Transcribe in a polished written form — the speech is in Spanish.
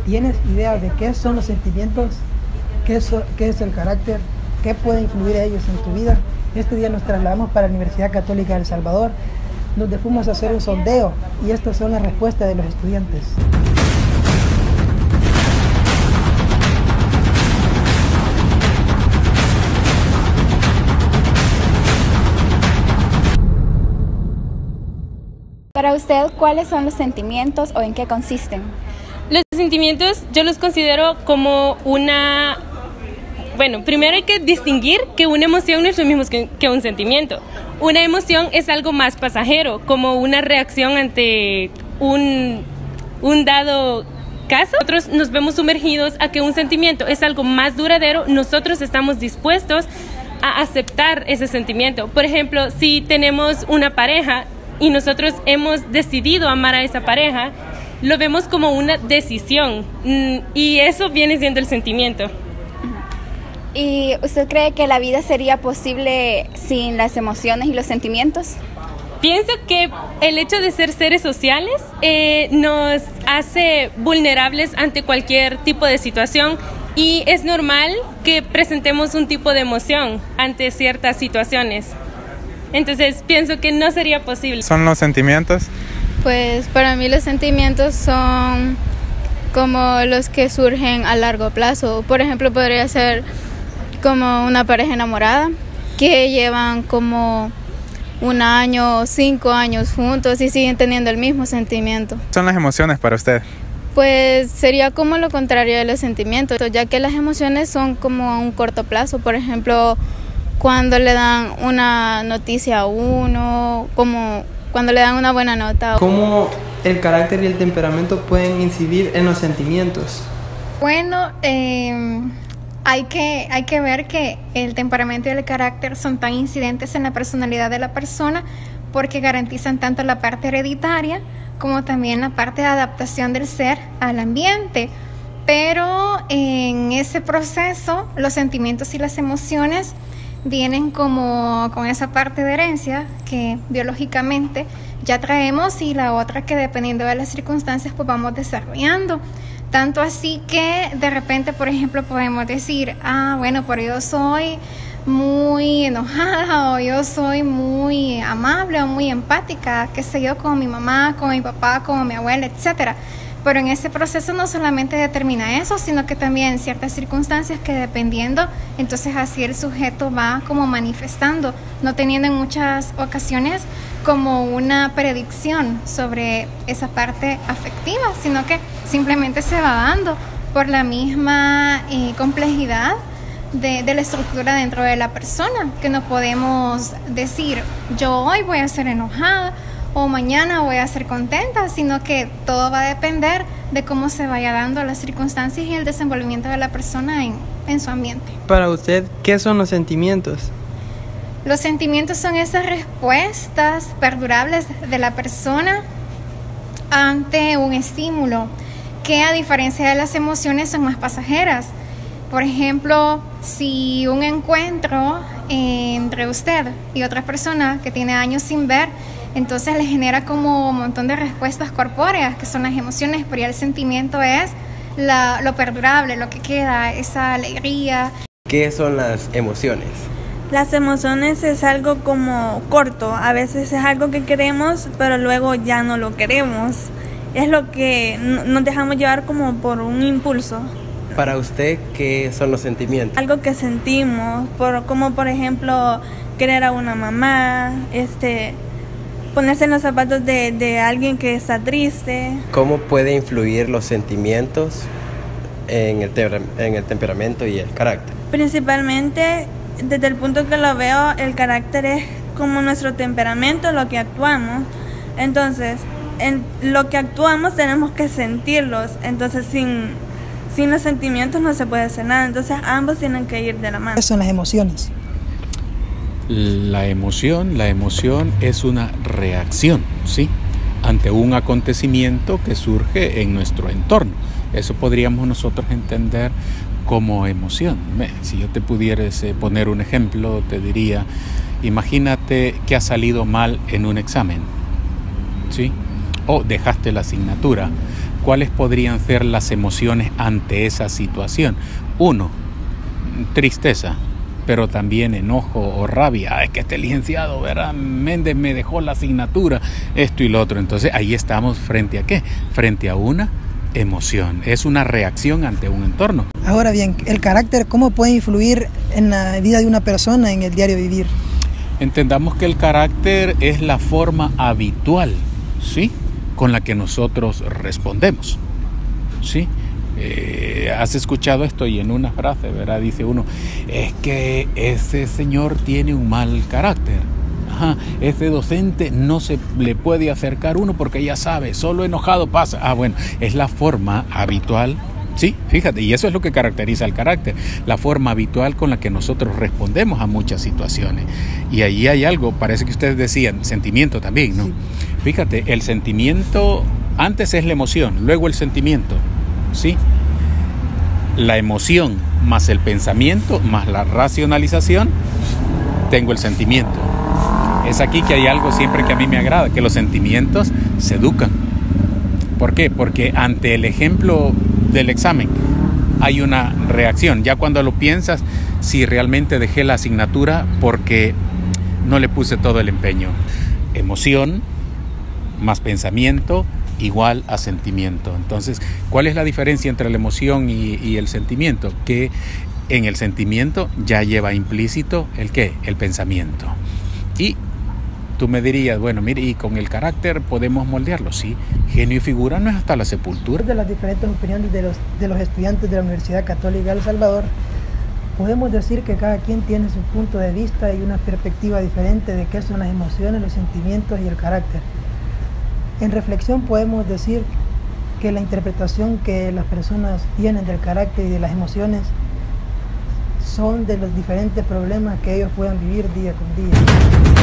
¿Tienes idea de qué son los sentimientos? ¿Qué es el carácter? ¿Qué puede influir a ellos en tu vida? Este día nos trasladamos para la Universidad Católica de El Salvador, donde fuimos a hacer un sondeo y estas son las respuestas de los estudiantes. Para usted, ¿cuáles son los sentimientos o en qué consisten? Los sentimientos yo los considero como una... Bueno, primero hay que distinguir que una emoción no es lo mismo que un sentimiento. Una emoción es algo más pasajero, como una reacción ante un dado caso. Nosotros nos vemos sumergidos a que un sentimiento es algo más duradero. Nosotros estamos dispuestos a aceptar ese sentimiento. Por ejemplo, si tenemos una pareja y nosotros hemos decidido amar a esa pareja, lo vemos como una decisión y eso viene siendo el sentimiento. ¿Y usted cree que la vida sería posible sin las emociones y los sentimientos? Pienso que el hecho de ser seres sociales nos hace vulnerables ante cualquier tipo de situación y es normal que presentemos un tipo de emoción ante ciertas situaciones. Entonces pienso que no sería posible. ¿Son los sentimientos? Pues para mí los sentimientos son como los que surgen a largo plazo. Por ejemplo, podría ser como una pareja enamorada que llevan como 1 año o 5 años juntos y siguen teniendo el mismo sentimiento. ¿Son las emociones para usted? Pues sería como lo contrario de los sentimientos, ya que las emociones son como a un corto plazo. Por ejemplo, cuando le dan una noticia a uno, como cuando le dan una buena nota. ¿Cómo el carácter y el temperamento pueden incidir en los sentimientos? Bueno, hay que ver que el temperamento y el carácter son tan incidentes en la personalidad de la persona porque garantizan tanto la parte hereditaria como también la parte de adaptación del ser al ambiente. Pero en ese proceso, los sentimientos y las emociones vienen como con esa parte de herencia que biológicamente ya traemos y la otra que dependiendo de las circunstancias pues vamos desarrollando. Tanto así que de repente, por ejemplo, podemos decir, bueno, pero yo soy muy enojada o yo soy muy amable o muy empática, qué sé yo, con mi mamá, con mi papá, con mi abuela, etcétera. Pero en ese proceso no solamente determina eso, sino que también ciertas circunstancias que dependiendo, entonces así el sujeto va como manifestando, no teniendo en muchas ocasiones como una predicción sobre esa parte afectiva, sino que simplemente se va dando por la misma complejidad de la estructura dentro de la persona, que no podemos decir yo hoy voy a ser enojada o mañana voy a ser contenta, sino que todo va a depender de cómo se vaya dando las circunstancias y el desenvolvimiento de la persona en su ambiente. Para usted, ¿qué son los sentimientos? Los sentimientos son esas respuestas perdurables de la persona ante un estímulo, que a diferencia de las emociones son más pasajeras. Por ejemplo, si un encuentro entre usted y otra persona que tiene años sin ver, entonces le genera como un montón de respuestas corpóreas, que son las emociones, pero ya el sentimiento es lo perdurable, lo que queda, esa alegría. ¿Qué son las emociones? Las emociones es algo como corto, a veces es algo que queremos, pero luego ya no lo queremos. Es lo que nos dejamos llevar como por un impulso. Para usted, ¿qué son los sentimientos? Algo que sentimos, como por ejemplo querer a una mamá, ponerse en los zapatos de alguien que está triste. ¿Cómo puede influir los sentimientos en el temperamento y el carácter? Principalmente, desde el punto que lo veo, el carácter es como nuestro temperamento, lo que actuamos. Entonces, en lo que actuamos tenemos que sentirlos. Entonces, sin los sentimientos no se puede hacer nada. Entonces, ambos tienen que ir de la mano. ¿Qué son las emociones? La emoción es una reacción, ¿sí?, ante un acontecimiento que surge en nuestro entorno. Eso podríamos nosotros entender como emoción. Si yo te pudiera poner un ejemplo, te diría, imagínate que has salido mal en un examen, ¿sí?, o dejaste la asignatura. ¿cuáles podrían ser las emociones ante esa situación? 1, tristeza, pero también enojo o rabia. Es que este licenciado, ¿verdad? Méndez me dejó la asignatura, esto y lo otro. Entonces ahí estamos frente a ¿qué? Frente a una emoción. Es una reacción ante un entorno. Ahora bien, el carácter, ¿cómo puede influir en la vida de una persona en el diario vivir? Entendamos que el carácter es la forma habitual, ¿sí?, con la que nosotros respondemos, ¿sí? Has escuchado esto y en una frase, ¿verdad? Dice uno, es que ese señor tiene un mal carácter. Ajá, ese docente no se le puede acercar uno porque ya sabe, solo enojado pasa. Ah, bueno, es la forma habitual. Sí, fíjate, y eso es lo que caracteriza el carácter, la forma habitual con la que nosotros respondemos a muchas situaciones. Y ahí hay algo, parece que ustedes decían, sentimiento también, ¿no? Sí. Fíjate, el sentimiento, antes es la emoción, luego el sentimiento, ¿sí? La emoción más el pensamiento, más la racionalización, tengo el sentimiento. Es aquí que hay algo siempre que a mí me agrada, que los sentimientos se educan. ¿Por qué? Porque ante el ejemplo del examen hay una reacción. Ya cuando lo piensas, si realmente dejé la asignatura porque no le puse todo el empeño. Emoción más pensamiento igual a sentimiento. Entonces, ¿cuál es la diferencia entre la emoción y el sentimiento? Que en el sentimiento ya lleva implícito ¿el qué? El pensamiento. Y tú me dirías, bueno, mire, y con el carácter podemos moldearlo, sí. Genio y figura no es hasta la sepultura. De las diferentes opiniones de los estudiantes de la Universidad Católica de El Salvador, podemos decir que cada quien tiene su punto de vista y una perspectiva diferente de qué son las emociones, los sentimientos y el carácter. En reflexión podemos decir que la interpretación que las personas tienen del carácter y de las emociones son de los diferentes problemas que ellos puedan vivir día con día.